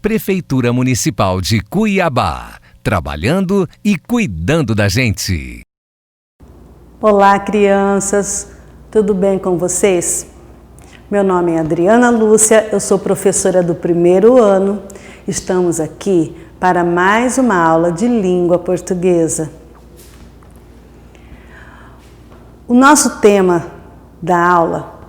Prefeitura Municipal de Cuiabá, trabalhando e cuidando da gente. Olá, crianças, tudo bem com vocês? Meu nome é Adriana Lúcia, eu sou professora do primeiro ano. Estamos aqui para mais uma aula de língua portuguesa. O nosso tema da aula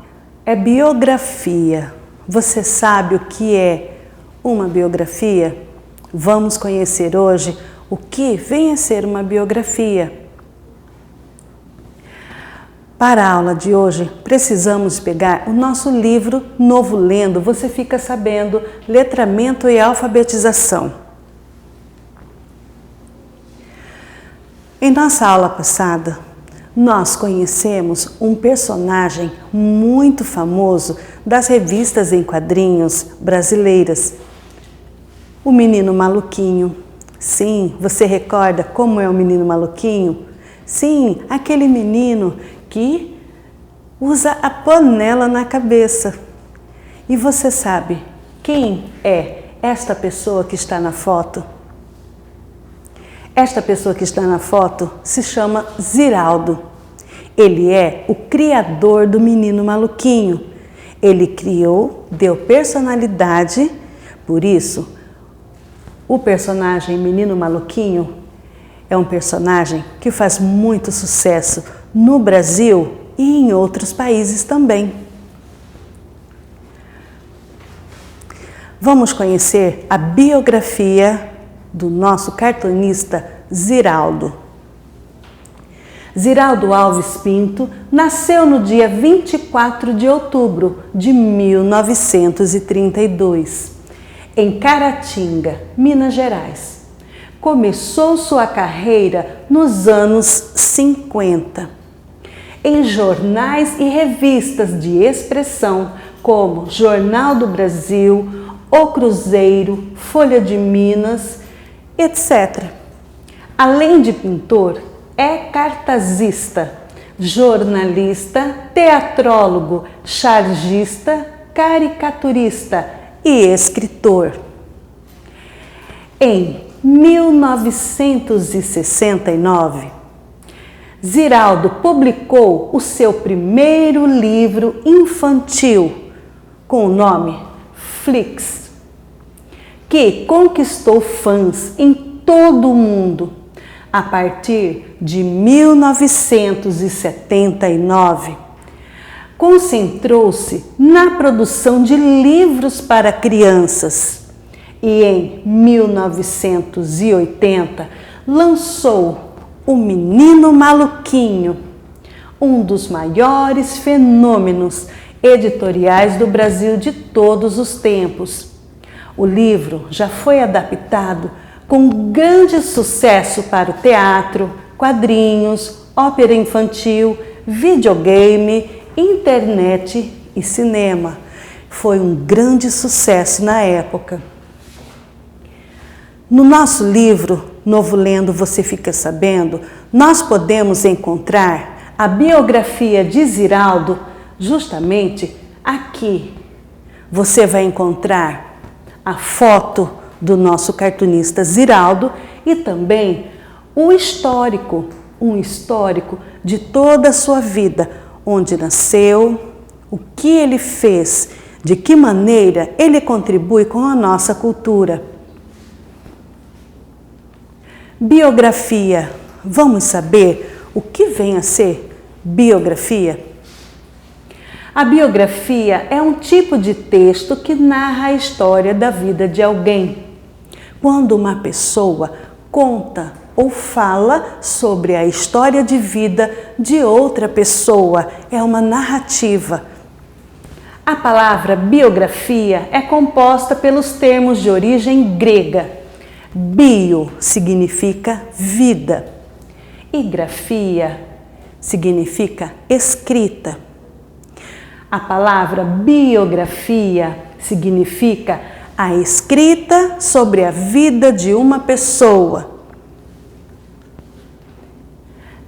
é biografia. Você sabe o que é uma biografia? Vamos conhecer hoje o que vem a ser uma biografia. Para a aula de hoje, precisamos pegar o nosso livro Novo Lendo, você fica sabendo, letramento e alfabetização. Em nossa aula passada, nós conhecemos um personagem muito famoso das revistas em quadrinhos brasileiras, o Menino Maluquinho. Sim, você recorda como é o Menino Maluquinho? Sim, aquele menino que usa a panela na cabeça. E você sabe quem é esta pessoa que está na foto? Esta pessoa que está na foto se chama Ziraldo. Ele é o criador do Menino Maluquinho. Ele criou, deu personalidade, por isso, o personagem Menino Maluquinho é um personagem que faz muito sucesso no Brasil e em outros países também. Vamos conhecer a biografia do nosso cartunista Ziraldo. Ziraldo Alves Pinto nasceu no dia 24 de outubro de 1932, em Caratinga, Minas Gerais. Começou sua carreira nos anos 50, em jornais e revistas de expressão como Jornal do Brasil, O Cruzeiro, Folha de Minas, etc. Além de pintor, é cartazista, jornalista, teatrólogo, chargista, caricaturista e escritor. Em 1969, Ziraldo publicou o seu primeiro livro infantil com o nome Flix, que conquistou fãs em todo o mundo. A partir de 1979, concentrou-se na produção de livros para crianças e em 1980 lançou O Menino Maluquinho, um dos maiores fenômenos editoriais do Brasil de todos os tempos. O livro já foi adaptado com grande sucesso para o teatro, quadrinhos, ópera infantil, videogame, internet e cinema. Foi um grande sucesso na época. No nosso livro Novo Lendo, você fica sabendo, nós podemos encontrar a biografia de Ziraldo justamente aqui. Você vai encontrar a foto do nosso cartunista Ziraldo e também um histórico de toda a sua vida, onde nasceu, o que ele fez, de que maneira ele contribui com a nossa cultura. Biografia. Vamos saber o que vem a ser biografia? A biografia é um tipo de texto que narra a história da vida de alguém. Quando uma pessoa conta ou fala sobre a história de vida de outra pessoa, é uma narrativa. A palavra biografia é composta pelos termos de origem grega. Bio significa vida e grafia significa escrita. A palavra biografia significa a escrita sobre a vida de uma pessoa.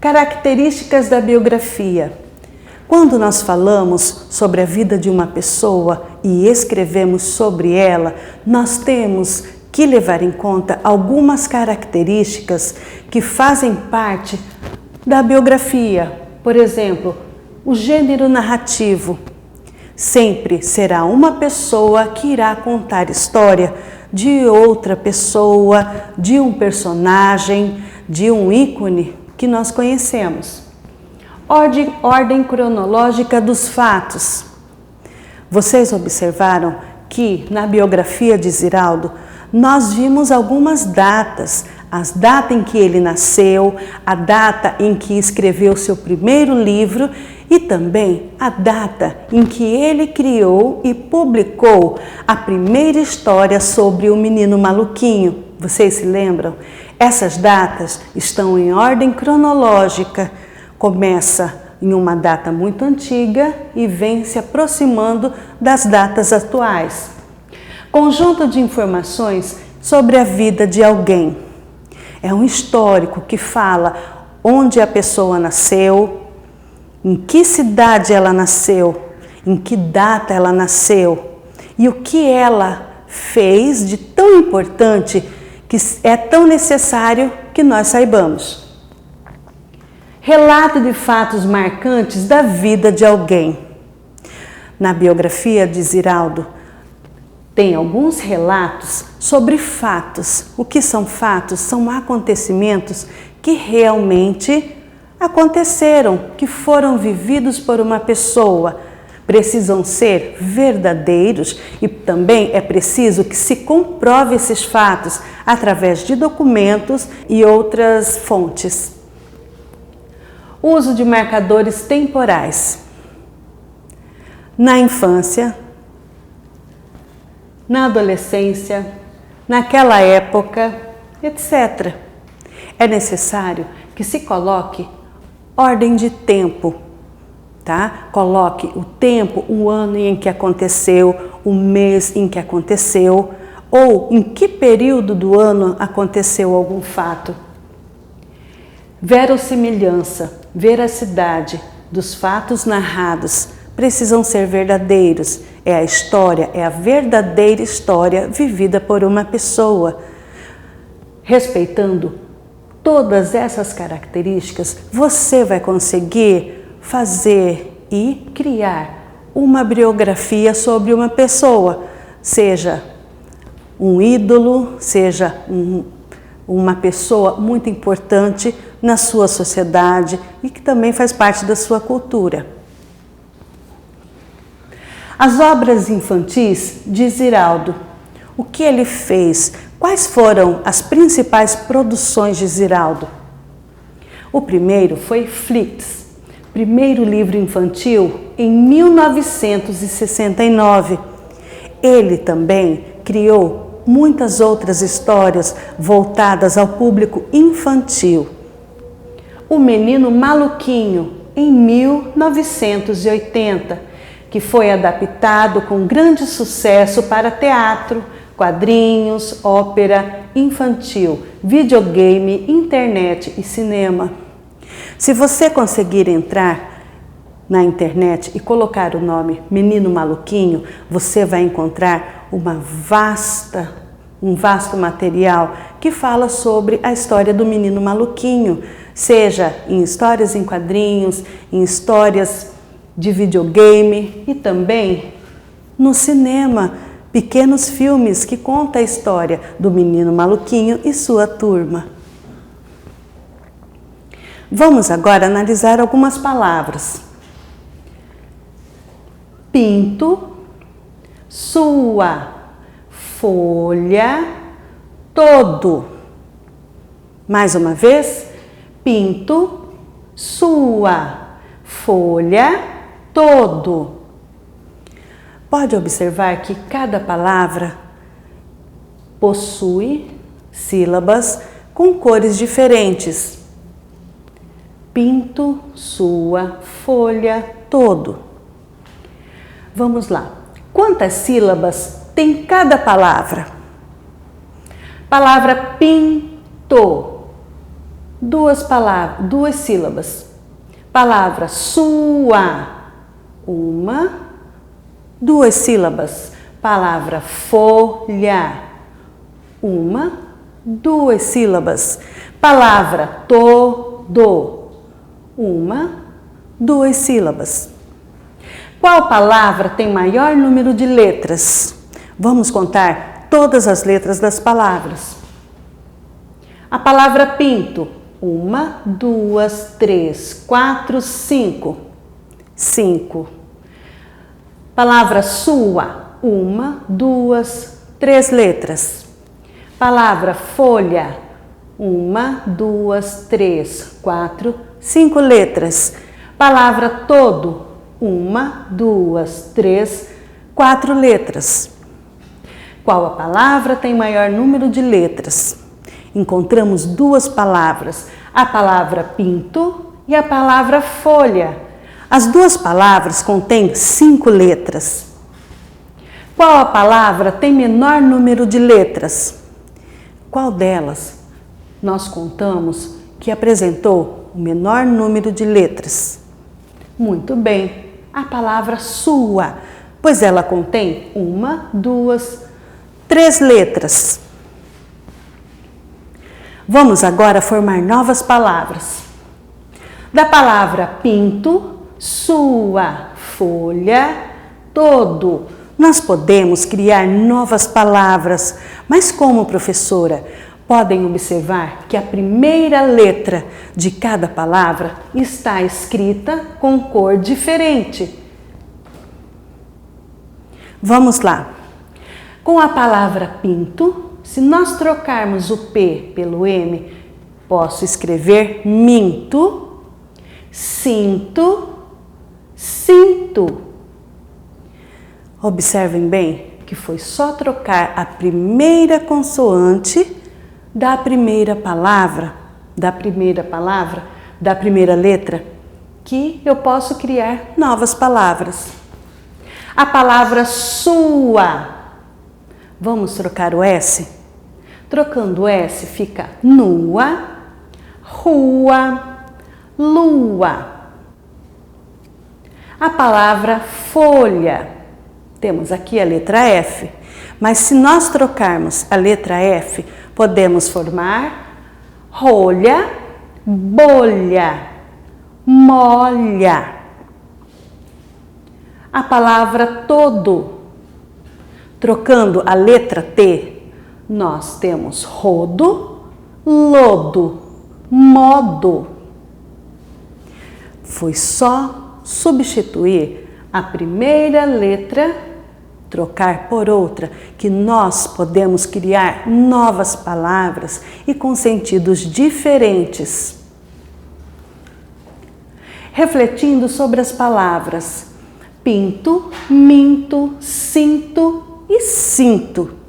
Características da biografia. Quando nós falamos sobre a vida de uma pessoa e escrevemos sobre ela, nós temos que levar em conta algumas características que fazem parte da biografia. Por exemplo, o gênero narrativo. Sempre será uma pessoa que irá contar história de outra pessoa, de um personagem, de um ícone que nós conhecemos. Ordem cronológica dos fatos. Vocês observaram que na biografia de Ziraldo nós vimos algumas datas, as datas em que ele nasceu, a data em que escreveu seu primeiro livro e também a data em que ele criou e publicou a primeira história sobre o Menino Maluquinho. Vocês se lembram? Essas datas estão em ordem cronológica. Começa em uma data muito antiga e vem se aproximando das datas atuais. Conjunto de informações sobre a vida de alguém. É um histórico que fala onde a pessoa nasceu, em que cidade ela nasceu, em que data ela nasceu e o que ela fez de tão importante que é tão necessário que nós saibamos. Relato de fatos marcantes da vida de alguém. Na biografia de Ziraldo, tem alguns relatos sobre fatos. O que são fatos? São acontecimentos que realmente aconteceram, que foram vividos por uma pessoa. Precisam ser verdadeiros e também é preciso que se comprove esses fatos através de documentos e outras fontes. Uso de marcadores temporais. Na infância, na adolescência, naquela época, etc. É necessário que se coloque ordem de tempo, tá? Coloque o tempo, o ano em que aconteceu, o mês em que aconteceu, ou em que período do ano aconteceu algum fato. Verossimilhança, veracidade dos fatos narrados precisam ser verdadeiros. É a história, é a verdadeira história vivida por uma pessoa. Respeitando todas essas características, você vai conseguir fazer e criar uma biografia sobre uma pessoa, seja um ídolo, seja uma pessoa muito importante na sua sociedade e que também faz parte da sua cultura. As obras infantis de Ziraldo. O que ele fez? Quais foram as principais produções de Ziraldo? O primeiro foi Flix, primeiro livro infantil em 1969. Ele também criou muitas outras histórias voltadas ao público infantil. O Menino Maluquinho, em 1980, que foi adaptado com grande sucesso para teatro, quadrinhos, ópera infantil, videogame, internet e cinema. Se você conseguir entrar na internet e colocar o nome Menino Maluquinho, você vai encontrar um vasto material que fala sobre a história do Menino Maluquinho, seja em histórias em quadrinhos, em histórias de videogame e também no cinema, pequenos filmes que contam a história do Menino Maluquinho e sua turma. Vamos agora analisar algumas palavras. Pinto, sua, folha, todo. Mais uma vez, pinto, sua, folha, todo. Pode observar que cada palavra possui sílabas com cores diferentes. Pinto, sua, folha, todo. Vamos lá. Quantas sílabas tem cada palavra? Palavra pinto. Duas sílabas. Palavra sua. uma, duas sílabas. Palavra folha, uma, duas sílabas. Palavra todo, uma, duas sílabas. Qual palavra tem maior número de letras? Vamos contar todas as letras das palavras. A palavra pinto, uma, duas, três, quatro, cinco. Cinco. Palavra sua, uma, duas, três letras. Palavra folha, uma, duas, três, quatro, cinco letras. Palavra todo, uma, duas, três, quatro letras. Qual a palavra tem maior número de letras? Encontramos duas palavras, a palavra pinto e a palavra folha. As duas palavras contêm 5 letras. Qual a palavra tem menor número de letras? Qual delas nós contamos que apresentou o menor número de letras? Muito bem, a palavra sua, pois ela contém uma, duas, três letras. Vamos agora formar novas palavras. Da palavra pinto, sua, folha, todo. Nós podemos criar novas palavras, mas como professora, podem observar que a primeira letra de cada palavra está escrita com cor diferente. Vamos lá. Com a palavra pinto, se nós trocarmos o P pelo M, posso escrever minto, cinto, cinto. Observem bem que foi só trocar a primeira consoante da primeira palavra, da primeira letra, que eu posso criar novas palavras. A palavra sua. Vamos trocar o S? Trocando o S fica nua, rua, lua. A palavra folha. Temos aqui a letra F, mas se nós trocarmos a letra F, podemos formar rolha, bolha, molha. A palavra todo. Trocando a letra T, nós temos rodo, lodo, modo. Foi só substituir a primeira letra, trocar por outra, que nós podemos criar novas palavras e com sentidos diferentes. Refletindo sobre as palavras pinto, minto, cinto e cinto.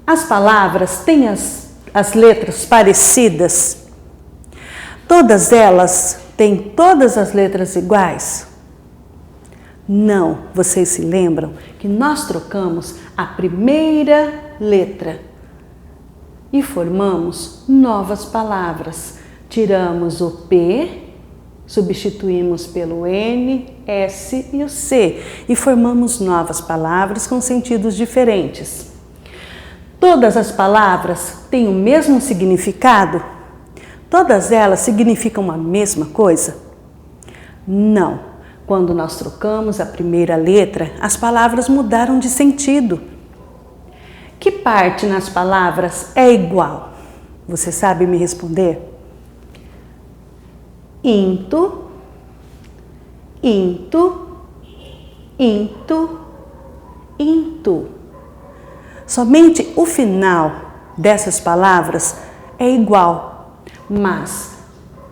As palavras têm as letras parecidas? Todas elas têm todas as letras iguais? Não, vocês se lembram que nós trocamos a primeira letra e formamos novas palavras. Tiramos o P, substituímos pelo N, S e o C e formamos novas palavras com sentidos diferentes. Todas as palavras têm o mesmo significado? Todas elas significam a mesma coisa? Não. Quando nós trocamos a primeira letra, as palavras mudaram de sentido. Que parte nas palavras é igual? Você sabe me responder? Into, into, into, into. Somente o final dessas palavras é igual, mas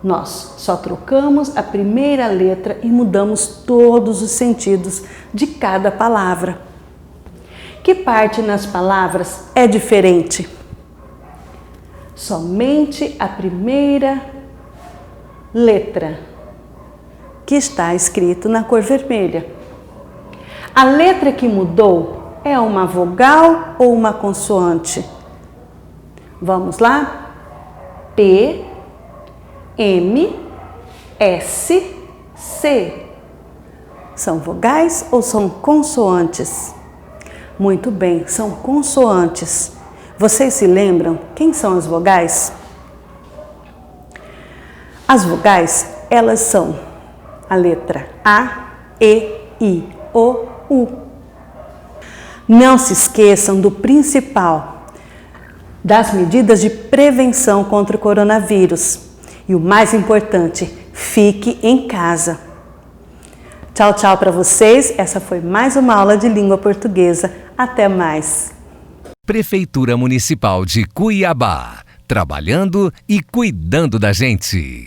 nós só trocamos a primeira letra e mudamos todos os sentidos de cada palavra. Que parte nas palavras é diferente? Somente a primeira letra, que está escrito na cor vermelha. A letra que mudou é uma vogal ou uma consoante? Vamos lá? P, M, S, C. São vogais ou são consoantes? Muito bem, são consoantes. Vocês se lembram quem são as vogais? As vogais, elas são a letra A, E, I, O, U. Não se esqueçam do principal, das medidas de prevenção contra o coronavírus. E o mais importante, fique em casa. Tchau, tchau para vocês. Essa foi mais uma aula de língua portuguesa. Até mais. Prefeitura Municipal de Cuiabá, trabalhando e cuidando da gente.